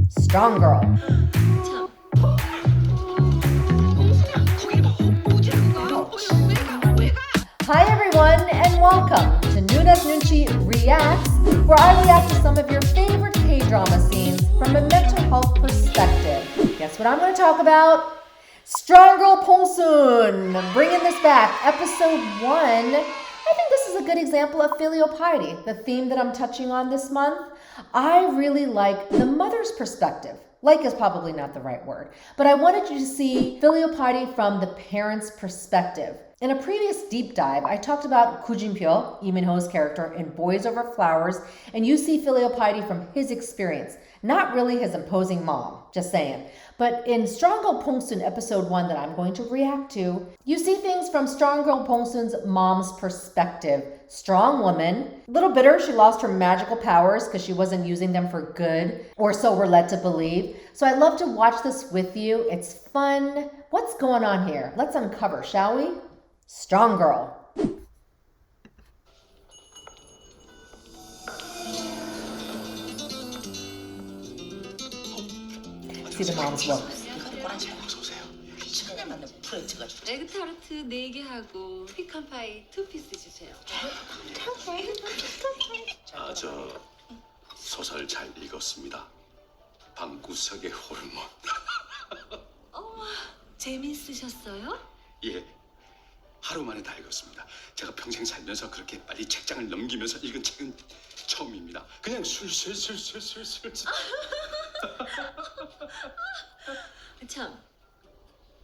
Strong girl. Hi everyone and welcome to Noona's Noonchi Reacts, where I react to some of your favorite K-drama scenes from a mental health perspective. Guess what I'm going to talk about? Strong girl Bong Soon. Bringing this back, episode 1. I think this is a good example of filial piety, the theme that I'm touching on this month. I really like the mother's perspective. Like is probably not the right word, but I wanted you to see filial piety from the parent's perspective. In a previous deep dive, I talked about Koo Jin-pyo, Lee Min-ho's character in Boys Over Flowers, and you see filial piety from his experience, not really his imposing mom, just saying. But in Strong Girl Bong Soon episode 1 that I'm going to react to, you see things from Strong Girl Bong Soon's mom's perspective. Strong woman, a little bitter, she lost her magical powers because she wasn't using them for good, or so we're led to believe. So I love to watch this with you. It's fun. What's going on here? Let's uncover, shall we? Strong girl. See the mom's look. 에그 타르트 4개 하고 피칸 파이 2피스 주세요. 저 소설 잘 읽었습니다. 방구석의 호르몬. 재밌으셨어요? 예, 하루 만에 다 읽었습니다. 제가 평생 살면서 그렇게 빨리 책장을 넘기면서 읽은 책은 처음입니다. 그냥 술술술술술술. 참,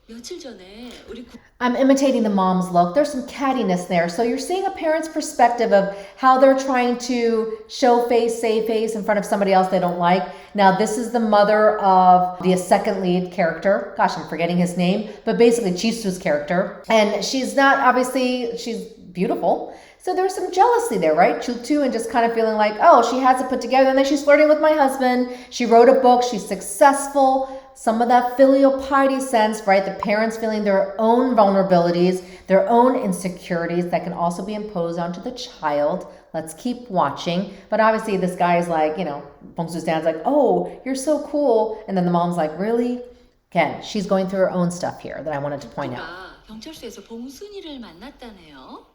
며칠 전에 우리 I'm imitating the mom's look. There's some cattiness there. So you're seeing a parent's perspective of how they're trying to show face, save face in front of somebody else they don't like. Now, this is the mother of the second lead character. Gosh, I'm forgetting his name. But basically, Jisu's character. And she's not, obviously, she's beautiful. So there's some jealousy there, right? Chultu, and just kind of feeling like, oh, she has it put together. And then she's flirting with my husband. She wrote a book. She's successful. Some of that filial piety sense, right? The parents feeling their own vulnerabilities, their own insecurities that can also be imposed onto the child. Let's keep watching. But obviously this guy is like, Bong Soon's dad's like, oh, you're so cool. And then the mom's like, really? Again, she's going through her own stuff here that I wanted to point out. 경찰서에서 봉순이를 만났다네요.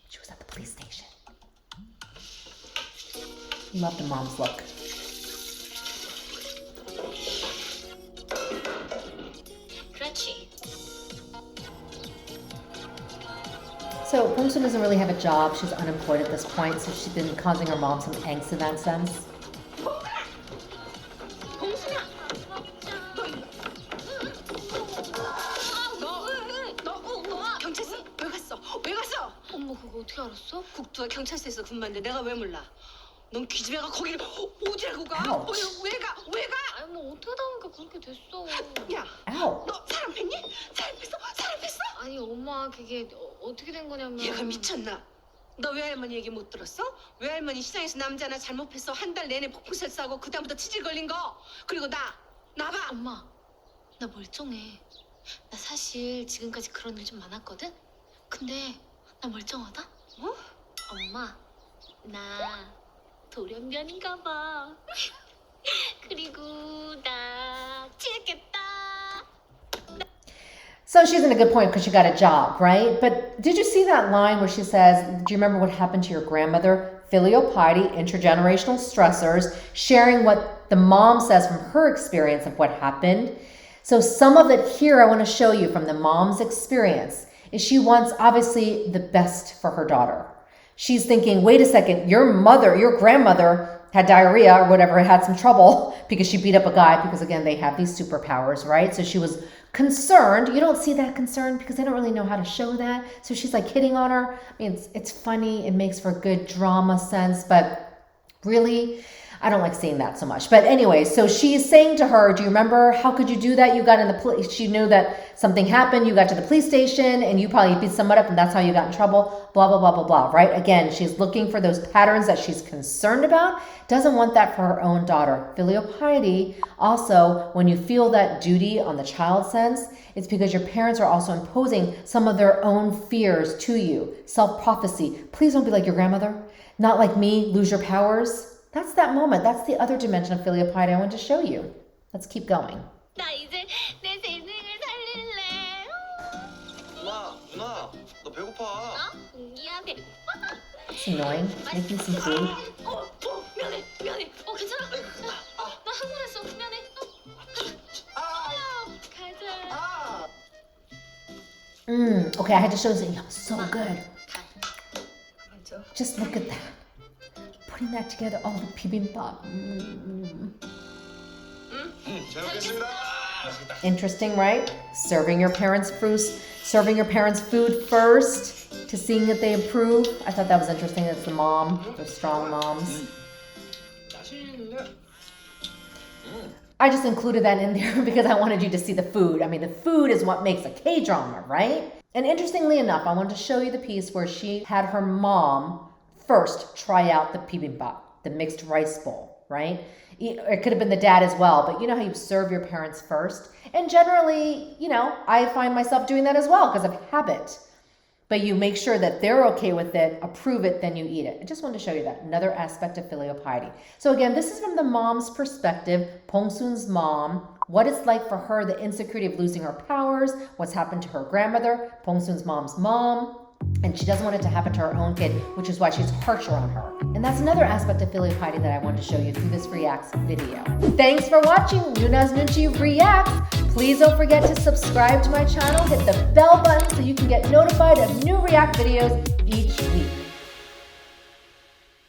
She was at the police station. Love the mom's look. So Bong Soon doesn't really have a job. She's unemployed at this point, so she's been causing her mom some angst in that sense. 경찰서 왜 갔어? 왜 갔어? 엄마 그거 어떻게 알았어? 국두가 경찰서에서 근무하는데 내가 왜 몰라? 넌 기집애가 거기를 어디라고 가? 왜 가? 왜 가? 아니 뭐 어떻게 다보니까 그렇게 됐어. 야, 너 사람 뺐니? 사람 뺐어? 사람 뺐어? 아니 엄마 그게 어떻게 된 거냐면 얘가 미쳤나? 너 외할머니 얘기 못 들었어? 외할머니 시장에서 남자 하나 잘못 뺐어. 한 달 내내 폭풍살 싸고 그 다음부터 치질 걸린 거. 그리고 나가. 엄마 나 멀쩡해. 나 사실 지금까지 그런 일 좀 많았거든? 근데 나 멀쩡하다? 어? 엄마 나 돌연변인가 봐. 그리고 나 취했겠다. So she's in a good point because she got a job, right? But did you see that line where she says, do you remember what happened to your grandmother? Filial piety, intergenerational stressors, sharing what the mom says from her experience of what happened. So some of it here I want to show you from the mom's experience is she wants obviously the best for her daughter. She's thinking, wait a second, your grandmother had diarrhea or whatever, had some trouble because she beat up a guy because again, they have these superpowers, right? So she was concerned. You don't see that concern because they don't really know how to show that. So she's like hitting on her. I mean, it's funny. It makes for good drama sense, but really, I don't like seeing that so much. But anyway, so she's saying to her, do you remember, how could you do that? You got in the police. She knew that something happened. You got to the police station and you probably beat someone up and that's how you got in trouble. Blah, blah, blah, blah, blah, right? Again, she's looking for those patterns that she's concerned about. Doesn't want that for her own daughter. Filial piety, also, when you feel that duty on the child sense, it's because your parents are also imposing some of their own fears to you. Self-prophecy. Please don't be like your grandmother. Not like me, lose your powers. That's that moment. That's the other dimension of filial piety I wanted to show you. Let's keep going. 나 이제 내 재능을 살릴래. 누나, 너 배고파. 야, 배고파? It's annoying. Make me some food. 미안해. 괜찮아? 나 흥분했어. 미안해. 가자. Okay, I had to show you. So good. Just look at that. Putting that together, all the bibimbap. 잘 먹겠습니다. Interesting, right? Serving your parents' food first to seeing that they improve. I thought that was interesting. That's the mom, the strong moms. I just included that in there because I wanted you to see the food. I mean, the food is what makes a K-drama, right? And interestingly enough, I wanted to show you the piece where she had her mom first try out the bibimbap, the mixed rice bowl, right? It could have been the dad as well, but you know how you serve your parents first? And generally, I find myself doing that as well because of habit. But you make sure that they're okay with it, approve it, then you eat it. I just wanted to show you that, another aspect of filial piety. So again, this is from the mom's perspective, Bong Soon's mom, what it's like for her, the insecurity of losing her powers, what's happened to her grandmother, Bong Soon's mom's mom, and she doesn't want it to happen to her own kid, which is why she's harsher on her. And that's another aspect of filial piety that I wanted to show you through this Reacts video. Thanks for watching Noona's Noonchi Reacts. Please don't forget to subscribe to my channel, hit the bell button so you can get notified of new React videos each week.